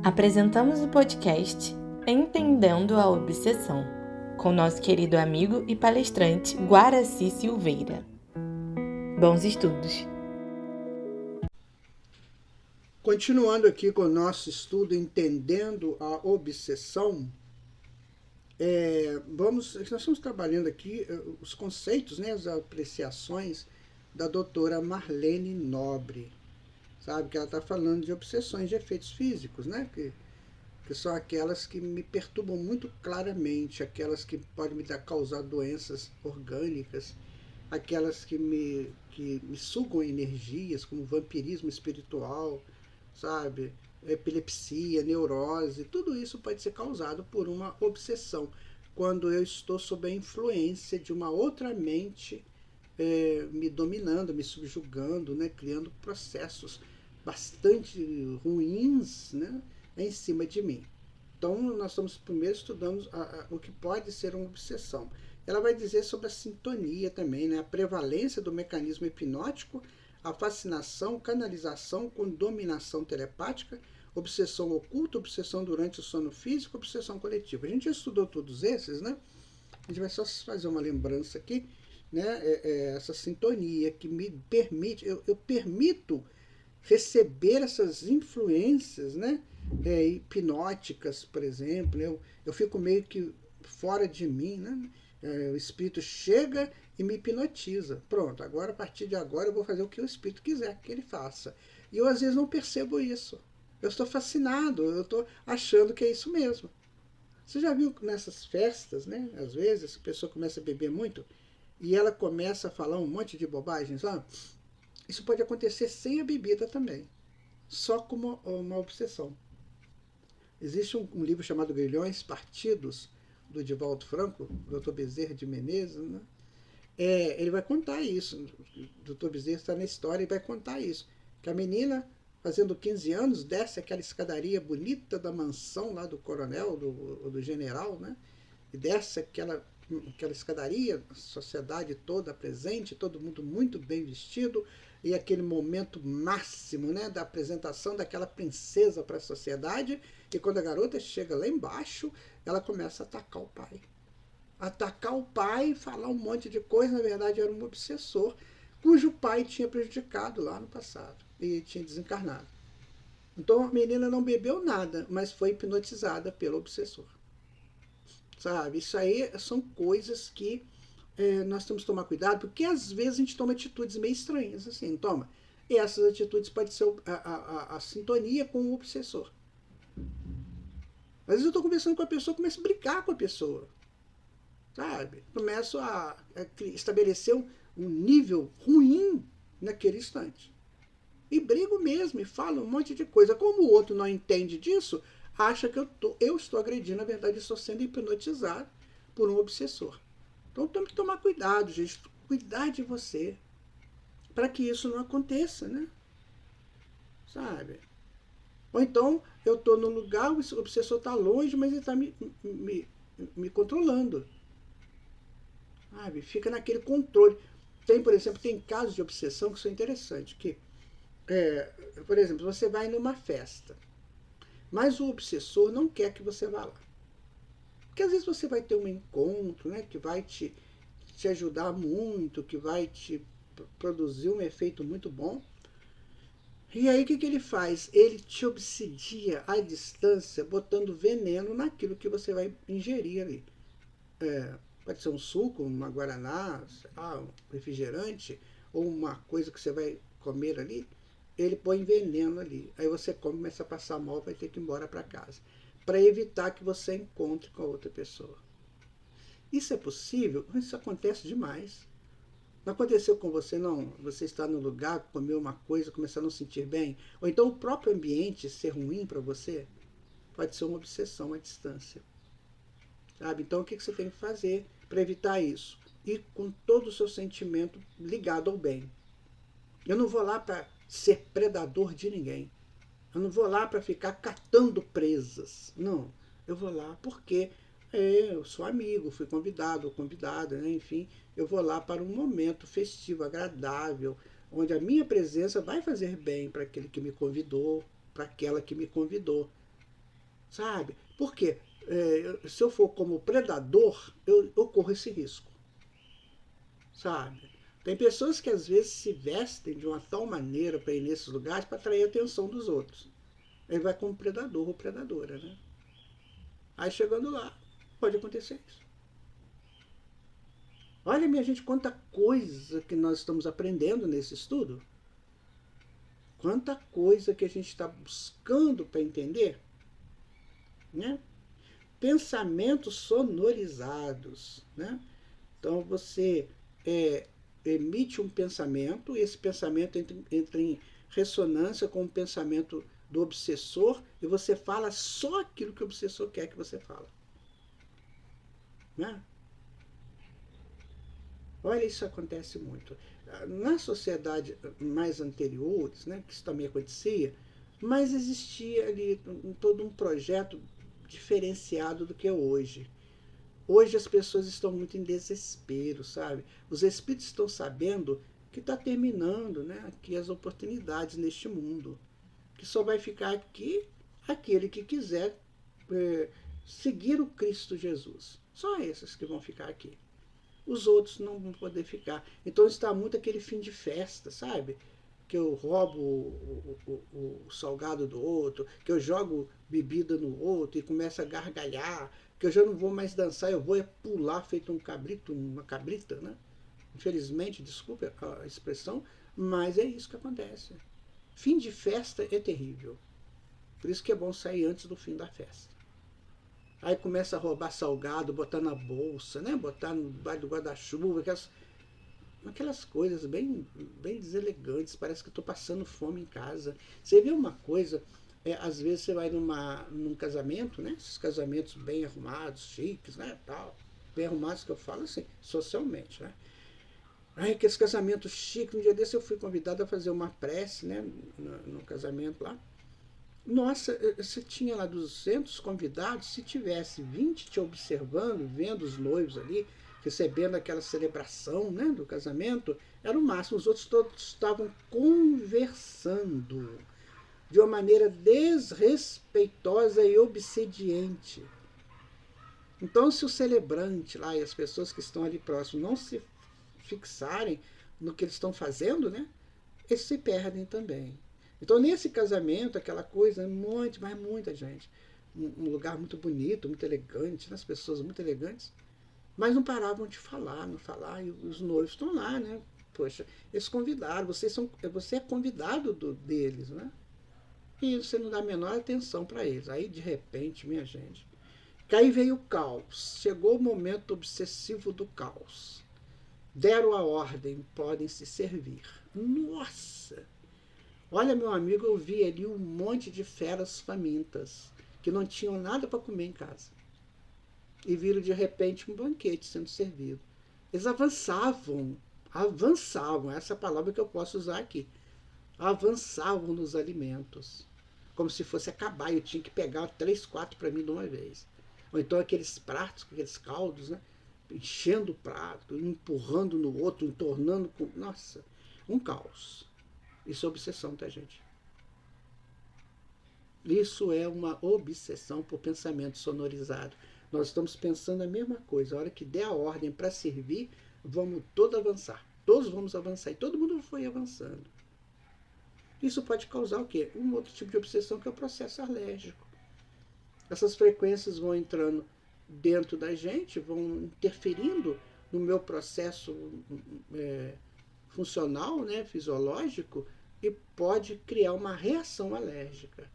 Apresentamos o podcast Entendendo a Obsessão, com nosso querido amigo e palestrante Guaraci Silveira. Bons estudos! Continuando aqui com o nosso estudo Entendendo a Obsessão, nós estamos trabalhando aqui os conceitos, as apreciações da doutora Marlene Nobre. Sabe que ela está falando de obsessões de efeitos físicos, que são aquelas que me perturbam muito claramente, aquelas que podem me causar doenças orgânicas, aquelas que me sugam energias, como vampirismo espiritual, sabe? Epilepsia, neurose, tudo isso pode ser causado por uma obsessão, quando eu estou sob a influência de uma outra mente me dominando, me subjugando, criando processos bastante ruins, em cima de mim. Então, nós estamos primeiro estudando o que pode ser uma obsessão. Ela vai dizer sobre a sintonia também, a prevalência do mecanismo hipnótico, a fascinação, canalização com dominação telepática, obsessão oculta, obsessão durante o sono físico, obsessão coletiva. A gente já estudou todos esses, A gente vai só fazer uma lembrança aqui, essa sintonia que me permite, eu permito receber essas influências, hipnóticas, por exemplo. Eu fico meio que fora de mim, o espírito chega e me hipnotiza. Pronto, agora a partir de agora eu vou fazer o que o espírito quiser que ele faça. E eu às vezes não percebo isso. Eu estou fascinado, eu estou achando que é isso mesmo. Você já viu nessas festas, às vezes a pessoa começa a beber muito e ela começa a falar um monte de bobagens lá? Isso pode acontecer sem a bebida também, só como uma obsessão. Existe um livro chamado Grilhões Partidos, do Divaldo Franco, Dr. Bezerra de Menezes, ele vai contar isso. O Dr. Bezerra está na história e vai contar isso. Que a menina, fazendo 15 anos, desce aquela escadaria bonita da mansão lá do coronel, do general, e desce aquela escadaria, a sociedade toda presente, todo mundo muito bem vestido, e aquele momento máximo, da apresentação daquela princesa para a sociedade. E quando a garota chega lá embaixo, ela começa a atacar o pai. Atacar o pai, falar um monte de coisa. Na verdade era um obsessor, cujo pai tinha prejudicado lá no passado e tinha desencarnado. Então a menina não bebeu nada, mas foi hipnotizada pelo obsessor. Sabe? Isso aí são coisas que nós temos que tomar cuidado, porque às vezes a gente toma atitudes meio estranhas, assim, toma. E essas atitudes podem ser a sintonia com o obsessor. Às vezes eu estou conversando com a pessoa, começo a brincar com a pessoa, sabe? Começo a estabelecer um nível ruim naquele instante. E brigo mesmo, e falo um monte de coisa. Como o outro não entende disso, acha que eu estou agredindo, na verdade eu estou sendo hipnotizado por um obsessor. Então temos que tomar cuidado, gente, cuidar de você, para que isso não aconteça, Sabe? Ou então eu estou no lugar, o obsessor está longe, mas ele está me controlando. Sabe? Fica naquele controle. Por exemplo, tem casos de obsessão que são interessantes, que, por exemplo, você vai numa festa, mas o obsessor não quer que você vá lá. Porque às vezes você vai ter um encontro, que vai te ajudar muito, que vai te produzir um efeito muito bom. E aí o que ele faz? Ele te obsidia à distância, botando veneno naquilo que você vai ingerir ali. Pode ser um suco, uma guaraná, um refrigerante, ou uma coisa que você vai comer ali. Ele põe veneno ali. Aí você come, começa a passar mal, vai ter que ir embora para casa, para evitar que você encontre com a outra pessoa. Isso é possível? Isso acontece demais. Não aconteceu com você, não? Você está no lugar, comeu uma coisa, começar a não sentir bem? Ou então o próprio ambiente ser ruim para você? Pode ser uma obsessão à distância. Sabe? Então o que você tem que fazer para evitar isso? Ir com todo o seu sentimento ligado ao bem. Eu não vou lá para ser predador de ninguém. Eu não vou lá para ficar catando presas. Não. Eu vou lá porque eu sou amigo, fui convidado ou convidada, enfim. Eu vou lá para um momento festivo, agradável, onde a minha presença vai fazer bem para aquele que me convidou, para aquela que me convidou. sabe? Por quê? Se eu for como predador, eu corro esse risco, sabe? Tem pessoas que às vezes se vestem de uma tal maneira para ir nesses lugares para atrair a atenção dos outros. Ele vai como predador ou predadora, né? Aí chegando lá, pode acontecer isso. Olha, minha gente, quanta coisa que nós estamos aprendendo nesse estudo. Quanta coisa que a gente está buscando para entender, né? Pensamentos sonorizados, né? Então você emite um pensamento, e esse pensamento entra em ressonância com o pensamento do obsessor, e você fala só aquilo que o obsessor quer que você fale. Né? Olha, isso acontece muito. Na sociedade mais anteriores, né, que isso também acontecia, mas existia ali todo um projeto diferenciado do que é hoje. Hoje as pessoas estão muito em desespero, sabe? Os espíritos estão sabendo que está terminando, né, aqui as oportunidades neste mundo. Que só vai ficar aqui aquele que quiser seguir o Cristo Jesus. Só esses que vão ficar aqui. Os outros não vão poder ficar. Então está muito aquele fim de festa, sabe? Que eu roubo o salgado do outro, que eu jogo bebida no outro e começo a gargalhar, que eu já não vou mais dançar, eu vou pular feito um cabrito, uma cabrita, né? Infelizmente, desculpe a expressão, mas é isso que acontece. Fim de festa é terrível. Por isso que é bom sair antes do fim da festa. Aí começa a roubar salgado, botar na bolsa, né? Botar no baixo do guarda-chuva, aquelas coisas bem deselegantes. Parece que eu estou passando fome em casa. Você vê uma coisa, às vezes você vai num casamento, né? Esses casamentos bem arrumados, chiques, né? Tal. Bem arrumados que eu falo assim, socialmente, né? Aí aqueles casamentos chiques. Um dia desse eu fui convidado a fazer uma prece, né? No casamento lá. Nossa, você tinha lá 200 convidados, se tivesse 20 te observando, vendo os noivos ali, recebendo aquela celebração, né, do casamento, era o máximo. Os outros todos estavam conversando de uma maneira desrespeitosa e obsediente. Então, se o celebrante lá e as pessoas que estão ali próximo não se fixarem no que eles estão fazendo, né, eles se perdem também. Então, nesse casamento, aquela coisa, muita gente. Um lugar muito bonito, muito elegante, as pessoas muito elegantes, mas não paravam de falar, e os noivos estão lá, né? Poxa, eles convidaram, você é convidado deles, né? E você não dá a menor atenção para eles. Aí, de repente, minha gente, aí veio o caos. Chegou o momento obsessivo do caos. Deram a ordem, podem se servir. Nossa! Olha, meu amigo, eu vi ali um monte de feras famintas que não tinham nada para comer em casa. E viram de repente um banquete sendo servido. Eles avançavam, essa palavra que eu posso usar aqui. Avançavam nos alimentos. Como se fosse acabar, eu tinha que pegar 3, 4 para mim de uma vez. Ou então aqueles pratos, aqueles caldos, né? Enchendo o prato, empurrando no outro, entornando com. Nossa, um caos. Isso é obsessão, tá, gente? Isso é uma obsessão por pensamento sonorizado. Nós estamos pensando a mesma coisa. A hora que der a ordem para servir, vamos todos avançar. Todos vamos avançar. E todo mundo foi avançando. Isso pode causar o quê? Um outro tipo de obsessão, que é o processo alérgico. Essas frequências vão entrando dentro da gente, vão interferindo no meu processo funcional, né, fisiológico, e pode criar uma reação alérgica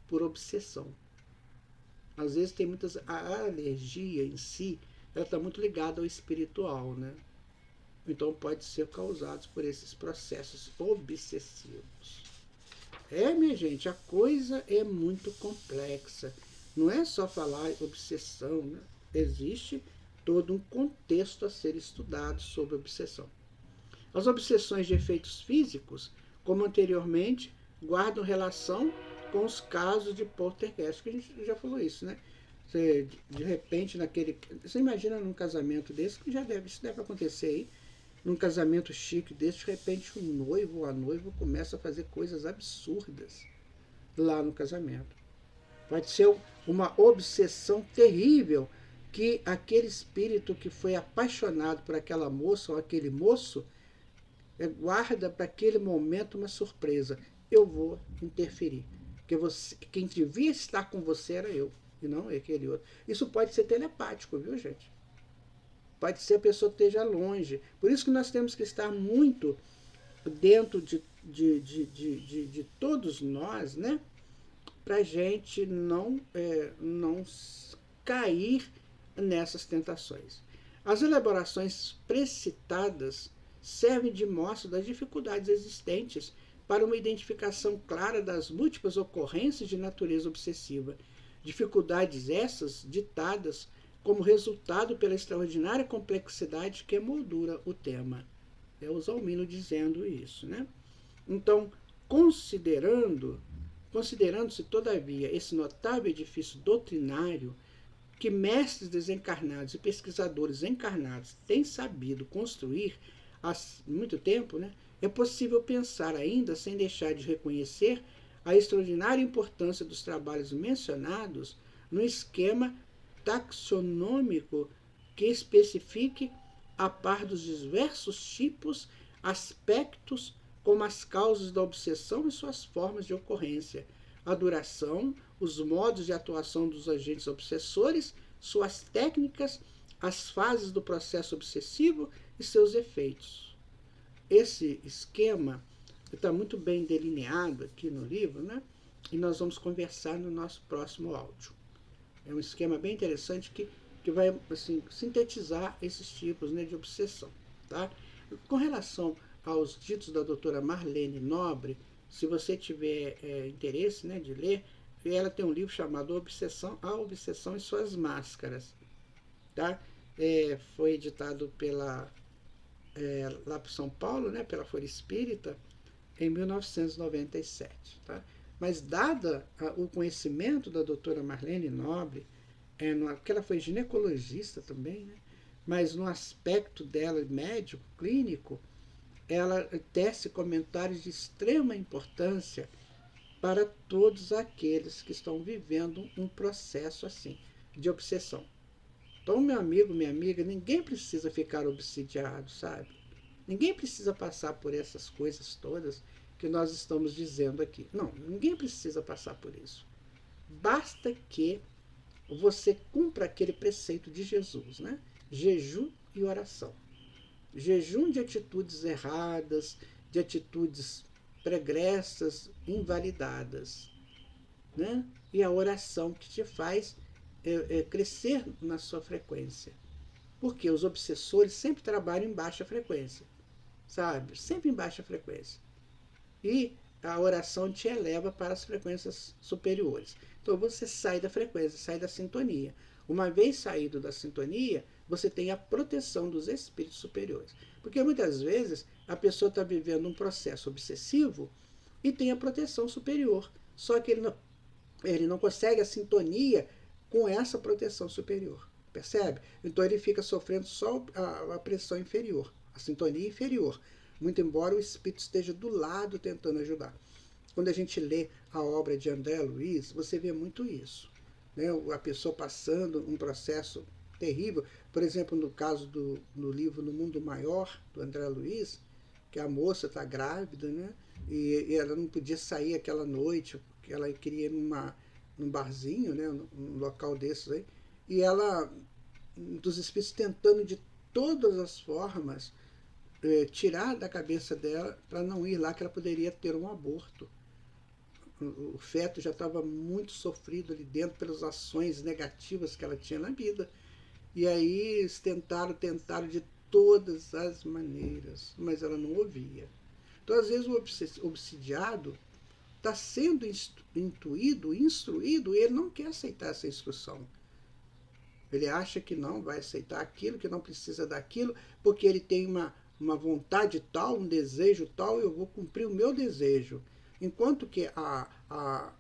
por obsessão. Às vezes tem muitas. A alergia em si, ela está muito ligada ao espiritual, né? Então pode ser causado por esses processos obsessivos. Minha gente, a coisa é muito complexa. Não é só falar obsessão, né? Existe todo um contexto a ser estudado sobre obsessão. As obsessões de efeitos físicos, como anteriormente, guardam relação com os casos de poltergeist, que a gente já falou isso, né? Você, de repente, você imagina num casamento desse, que isso deve acontecer aí, num casamento chique desse, de repente um noivo ou a noiva começa a fazer coisas absurdas lá no casamento. Pode ser uma obsessão terrível, que aquele espírito que foi apaixonado por aquela moça ou aquele moço guarda para aquele momento uma surpresa. Eu vou interferir. Porque quem devia estar com você era eu, e não aquele outro. Isso pode ser telepático, viu, gente? Pode ser a pessoa que esteja longe. Por isso que nós temos que estar muito dentro de todos nós, né? Para a gente não cair nessas tentações. As elaborações precitadas servem de mostra das dificuldades existentes para uma identificação clara das múltiplas ocorrências de natureza obsessiva. Dificuldades essas ditadas como resultado pela extraordinária complexidade que moldura o tema. É o Zalmino dizendo isso, né? Então, considerando-se, todavia, esse notável edifício doutrinário que mestres desencarnados e pesquisadores encarnados têm sabido construir há muito tempo, né, é possível pensar ainda, sem deixar de reconhecer a extraordinária importância dos trabalhos mencionados no esquema taxonômico que especifique, a par dos diversos tipos, aspectos, como as causas da obsessão e suas formas de ocorrência, a duração, os modos de atuação dos agentes obsessores, suas técnicas, as fases do processo obsessivo e seus efeitos. Esse esquema está muito bem delineado aqui no livro, né? E nós vamos conversar no nosso próximo áudio. É um esquema bem interessante que vai assim, sintetizar esses tipos, né, de obsessão. Tá? Com relação aos ditos da doutora Marlene Nobre, se você tiver interesse, né, de ler, ela tem um livro chamado A Obsessão e Suas Máscaras. Tá? Foi editado lá por São Paulo, né, pela Folha Espírita, em 1997. Tá? Mas dada o conhecimento da doutora Marlene Nobre, porque ela foi ginecologista também, né? Mas no aspecto dela médico, clínico, ela tece comentários de extrema importância para todos aqueles que estão vivendo um processo assim, de obsessão. Então, meu amigo, minha amiga, ninguém precisa ficar obsidiado, sabe? Ninguém precisa passar por essas coisas todas que nós estamos dizendo aqui. Não, ninguém precisa passar por isso. Basta que você cumpra aquele preceito de Jesus, né? Jejum e oração. Jejum de atitudes erradas, de atitudes pregressas, invalidadas, né? E a oração que te faz crescer na sua frequência. Porque os obsessores sempre trabalham em baixa frequência, sabe? Sempre em baixa frequência. E a oração te eleva para as frequências superiores. Então você sai da frequência, sai da sintonia. Uma vez saído da sintonia, você tem a proteção dos espíritos superiores. Porque muitas vezes a pessoa está vivendo um processo obsessivo e tem a proteção superior. Só que ele não consegue a sintonia com essa proteção superior. Percebe? Então ele fica sofrendo só a pressão inferior, a sintonia inferior. Muito embora o espírito esteja do lado tentando ajudar. Quando a gente lê a obra de André Luiz, você vê muito isso. Né? A pessoa passando um processo terrível. Por exemplo, no caso no livro No Mundo Maior, do André Luiz, que a moça está grávida, né? E ela não podia sair aquela noite, porque ela queria ir num barzinho, né? Num local desses aí. E ela, dos espíritos tentando de todas as formas tirar da cabeça dela para não ir lá, que ela poderia ter um aborto. O feto já estava muito sofrido ali dentro pelas ações negativas que ela tinha na vida. E aí eles tentaram de todas as maneiras, mas ela não ouvia. Então, às vezes, o obsidiado está sendo instruído, e ele não quer aceitar essa instrução. Ele acha que não vai aceitar aquilo, que não precisa daquilo, porque ele tem uma vontade tal, um desejo tal, eu vou cumprir o meu desejo. Enquanto que a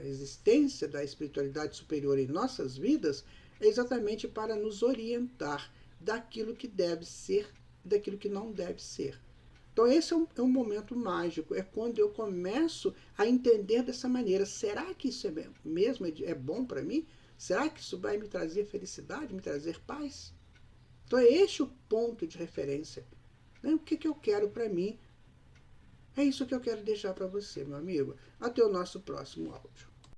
existência da espiritualidade superior em nossas vidas é exatamente para nos orientar daquilo que deve ser, daquilo que não deve ser. Então esse é um momento mágico, é quando eu começo a entender dessa maneira. Será que isso mesmo é bom para mim? Será que isso vai me trazer felicidade, me trazer paz? Então é este o ponto de referência. Né? O que eu quero para mim? É isso que eu quero deixar para você, meu amigo. Até o nosso próximo áudio.